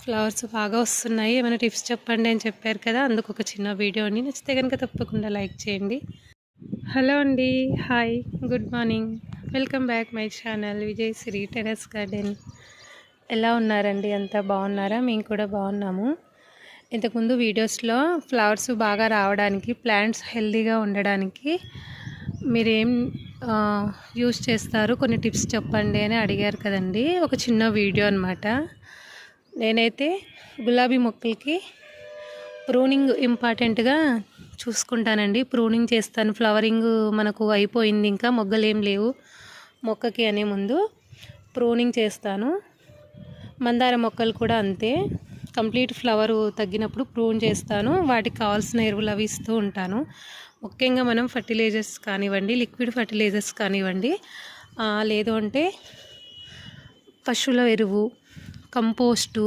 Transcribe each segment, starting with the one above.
Flowers బాగా వస్తున్నాయి, ఏమైనా టిప్స్ చెప్పండి అని చెప్పారు కదా, అందుకు ఒక చిన్న వీడియోని నచ్చితే కనుక తప్పకుండా లైక్ చేయండి. హలో అండి, hi, good morning, welcome back my channel Vijayashri terrace garden. ఎలా ఉన్నారండి? అంతా బాగున్నారా? మేము కూడా బాగున్నాము. ఇంతకుముందు వీడియోస్లో ఫ్లవర్స్ బాగా రావడానికి, ప్లాంట్స్ హెల్తీగా ఉండడానికి మీరేం యూస్ చేస్తారు, కొన్ని టిప్స్ చెప్పండి అని అడిగారు కదండి. ఒక చిన్న వీడియో అనమాట. నేనైతే గులాబీ మొక్కలకి ప్రూనింగ్ ఇంపార్టెంట్గా చూసుకుంటానండి. ప్రూనింగ్ చేస్తాను. ఫ్లవరింగ్ మనకు అయిపోయింది, ఇంకా మొగ్గలు ఏం లేవు మొక్కకి అనే ముందు ప్రూనింగ్ చేస్తాను. మందార మొక్కలు కూడా అంతే, కంప్లీట్ ఫ్లవరు తగ్గినప్పుడు ప్రూన్ చేస్తాను. వాటికి కావాల్సిన ఎరువులు అవి ఇస్తూ ఉంటాను. ముఖ్యంగా మనం ఫర్టిలైజర్స్ కానివ్వండి, లిక్విడ్ ఫర్టిలైజర్స్ కానివ్వండి, లేదు అంటే పశువుల ఎరువు, కంపోస్టు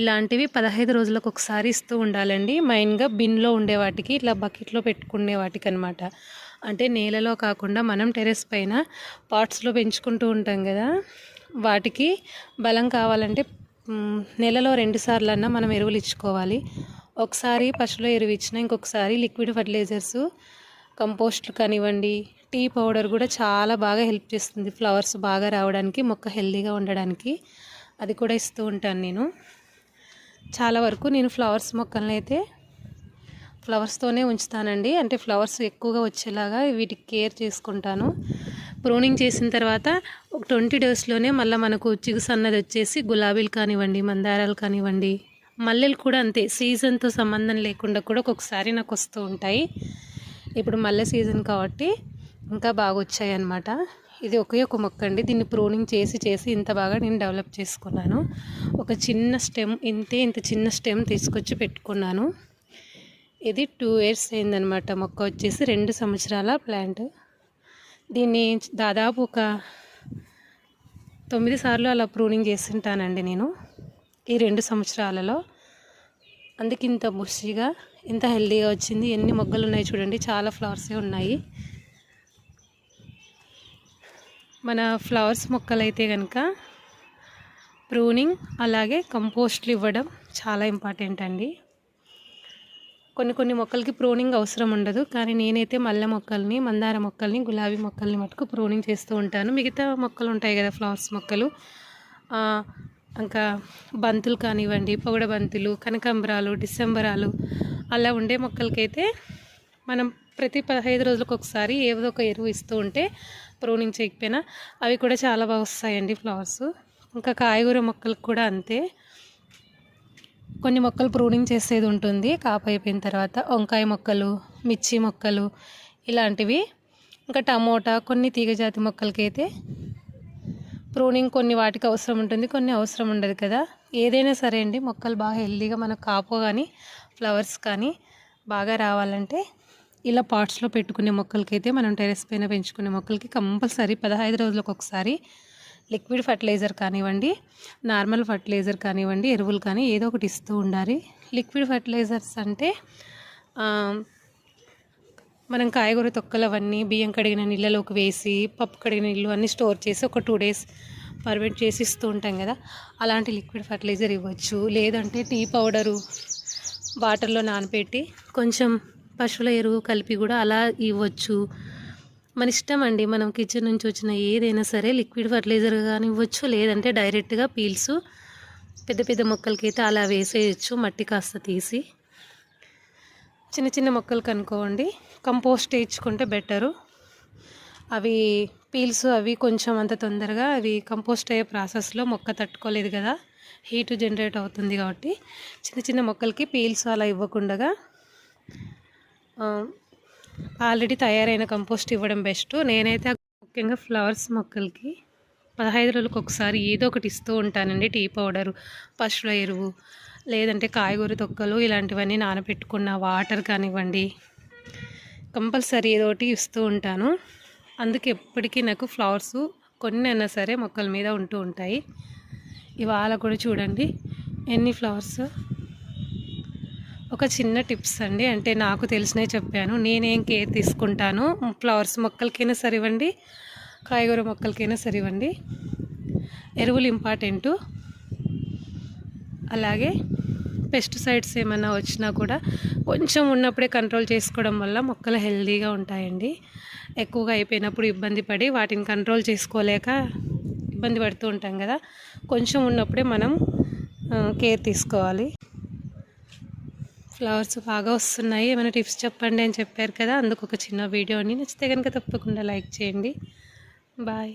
ఇలాంటివి 15 రోజులకు ఒకసారి ఇస్తూ ఉండాలండి. మెయిన్గా బిన్లో ఉండే వాటికి, ఇట్లా బకెట్లో పెట్టుకునే వాటికి అనమాట. అంటే నేలలో కాకుండా మనం టెరెస్ పైన పాట్స్లో పెంచుకుంటూ ఉంటాం కదా, వాటికి బలం కావాలంటే నెలలో 2 సార్లన్నా మనం ఎరువులు ఇచ్చుకోవాలి. ఒకసారి పశువుల ఎరువు ఇచ్చిన, ఇంకొకసారి లిక్విడ్ ఫర్టిలైజర్స్, కంపోస్ట్లు కానివ్వండి, టీ పౌడర్ కూడా చాలా బాగా హెల్ప్ చేస్తుంది ఫ్లవర్స్ బాగా రావడానికి, మొక్క హెల్తీగా ఉండడానికి. అది కూడా ఇస్తూ ఉంటాను నేను. చాలా వరకు నేను ఫ్లవర్స్ మొక్కలను అయితే ఫ్లవర్స్తోనే ఉంచుతానండి. అంటే ఫ్లవర్స్ ఎక్కువగా వచ్చేలాగా వీటికి కేర్ చేసుకుంటాను. ప్రూనింగ్ చేసిన తర్వాత ఒక 20 డేస్లోనే మళ్ళీ మనకు చిగుసు అన్నది వచ్చేసి గులాబీలు కానివ్వండి, మందారాలు కానివ్వండి, మల్లెలు కూడా అంతే, సీజన్తో సంబంధం లేకుండా కూడా ఒక్కొక్కసారి నాకు వస్తూ ఉంటాయి. ఇప్పుడు మల్లె సీజన్ కాబట్టి ఇంకా బాగా వచ్చాయి అన్నమాట. ఇది ఒకే ఒక మొక్క అండి. దీన్ని ప్రూనింగ్ చేసి ఇంత బాగా నేను డెవలప్ చేసుకున్నాను. ఒక చిన్న స్టెమ్, ఇంత చిన్న స్టెమ్ తీసుకొచ్చి పెట్టుకున్నాను. ఇది 2 ఇయర్స్ అయిందనమాట. మొక్క వచ్చేసి 2 సంవత్సరాల ప్లాంట్. దీన్ని దాదాపు ఒక 9 సార్లు అలా ప్రూనింగ్ చేస్తుంటానండి నేను ఈ 2 సంవత్సరాలలో. అందుకే ఇంత బుషిగా, ఇంత హెల్తీగా వచ్చింది. ఎన్ని మొగ్గలు ఉన్నాయి చూడండి, చాలా ఫ్లవర్సే ఉన్నాయి. మన ఫ్లవర్స్ మొక్కలైతే కనుక ప్రూనింగ్ అలాగే కంపోస్ట్లు ఇవ్వడం చాలా ఇంపార్టెంట్ అండి. కొన్ని మొక్కలకి ప్రూనింగ్ అవసరం ఉండదు, కానీ నేనైతే మల్లె మొక్కల్ని, మందార మొక్కల్ని, గులాబీ మొక్కల్ని మటుకు ప్రూనింగ్ చేస్తూ ఉంటాను. మిగతా మొక్కలు ఉంటాయి కదా, ఫ్లవర్స్ మొక్కలు, ఇంకా బంతులు కానివ్వండి, పొగడ బంతులు, కనకాంబరాలు, డిసెంబరాలు అలా ఉండే మొక్కలకైతే మనం ప్రతి 15 రోజులకు ఒకసారి ఏదో ఒక ఎరువు ఇస్తూ ఉంటే, ప్రూనింగ్ చేయకపోయినా అవి కూడా చాలా బాగా వస్తాయండి ఫ్లవర్స్. ఇంకా కాయగూర మొక్కలకు కూడా అంతే. కొన్ని మొక్కలు ప్రూనింగ్ చేసేది ఉంటుంది కాపు అయిపోయిన తర్వాత, వంకాయ మొక్కలు, మిర్చి మొక్కలు ఇలాంటివి. ఇంకా టమోటా, కొన్ని తీగజాతి మొక్కలకైతే ప్రూనింగ్ కొన్ని వాటికి అవసరం ఉంటుంది, కొన్ని అవసరం ఉండదు కదా. ఏదైనా సరే అండి, మొక్కలు బాగా హెల్తీగా మనకు కాపు కానీ ఫ్లవర్స్ కానీ బాగా రావాలంటే ఇలా పాట్స్లో పెట్టుకునే మొక్కలకైతే, మనం టెరెస్ పైన పెంచుకునే మొక్కలకి కంపల్సరీ 15 రోజులకు ఒకసారి లిక్విడ్ ఫర్టిలైజర్ కానివ్వండి, నార్మల్ ఫర్టిలైజర్ కానివ్వండి, ఎరువులు కానీ ఏదో ఒకటి ఇస్తూ ఉండాలి. లిక్విడ్ ఫర్టిలైజర్స్ అంటే మనం కాయగూర తొక్కలు అవన్నీ బియ్యం కడిగిన నీళ్ళలోకి వేసి, పప్పు కడిగిన నీళ్ళు అన్నీ స్టోర్ చేసి ఒక 2 డేస్ పర్వేట్ చేసి ఇస్తూ ఉంటాం కదా, అలాంటి లిక్విడ్ ఫర్టిలైజర్ ఇవ్వచ్చు. లేదంటే టీ పౌడరు వాటర్లో నానబెట్టి కొంచెం పశువుల ఎరువు కలిపి కూడా అలా ఇవ్వచ్చు. మన ఇష్టం అండి. మనం కిచెన్ నుంచి వచ్చిన ఏదైనా సరే లిక్విడ్ ఫర్టిలైజర్ కానీ ఇవ్వచ్చు, లేదంటే డైరెక్ట్గా పీల్స్ పెద్ద మొక్కలకైతే అలా వేసేయచ్చు, మట్టి కాస్త తీసి. చిన్న మొక్కలకు అనుకోండి కంపోస్ట్ వేయించుకుంటే బెటరు. అవి పీల్స్ అవి కొంచెం అంత తొందరగా అవి కంపోస్ట్ అయ్యే ప్రాసెస్లో మొక్క తట్టుకోలేదు కదా, హీట్ జనరేట్ అవుతుంది కాబట్టి చిన్న మొక్కలకి పీల్స్ అలా ఇవ్వకుండా ఆల్రెడీ తయారైన కంపోస్ట్ ఇవ్వడం బెస్ట్. నేనైతే ముఖ్యంగా ఫ్లవర్స్ మొక్కలకి 15 రోజులకు ఒకసారి ఏదో ఒకటి ఇస్తూ ఉంటానండి. టీ పౌడరు, పశువుల ఎరువు, లేదంటే కాయగూర తొక్కలు ఇలాంటివన్నీ నానబెట్టుకున్న వాటర్ కానివ్వండి, కంపల్సరీ ఏదో ఒకటి ఇస్తూ ఉంటాను. అందుకే ఎప్పటికీ నాకు ఫ్లవర్స్ కొన్ని అయినా సరే మొక్కల మీద ఉంటూ ఉంటాయి. ఇవాళ కూడా చూడండి ఎన్ని ఫ్లవర్స్. ఒక చిన్న టిప్స్ అండి, అంటే నాకు తెలిసినవి చెప్పాను. నేనేం కేర్ తీసుకుంటాను, ఫ్లవర్స్ మొక్కలకైనా సరివ్వండి, కాయగూర మొక్కలకైనా సరివ్వండి, ఎరువులు ఇంపార్టెంటు. అలాగే పెస్టిసైడ్స్ ఏమైనా వచ్చినా కూడా కొంచెం ఉన్నప్పుడే కంట్రోల్ చేసుకోవడం వల్ల మొక్కలు హెల్తీగా ఉంటాయండి. ఎక్కువగా అయిపోయినప్పుడు ఇబ్బంది పడి వాటిని కంట్రోల్ చేసుకోలేక ఇబ్బంది పడుతూ ఉంటాం కదా. కొంచెం ఉన్నప్పుడే మనం కేర్ తీసుకోవాలి. ఫ్లవర్స్ బాగా వస్తున్నాయి, ఏమైనా టిప్స్ చెప్పండి అని చెప్పారు కదా, అందుకు ఒక చిన్న వీడియోని నచ్చితే కనుక తప్పకుండా లైక్ చేయండి. బాయ్.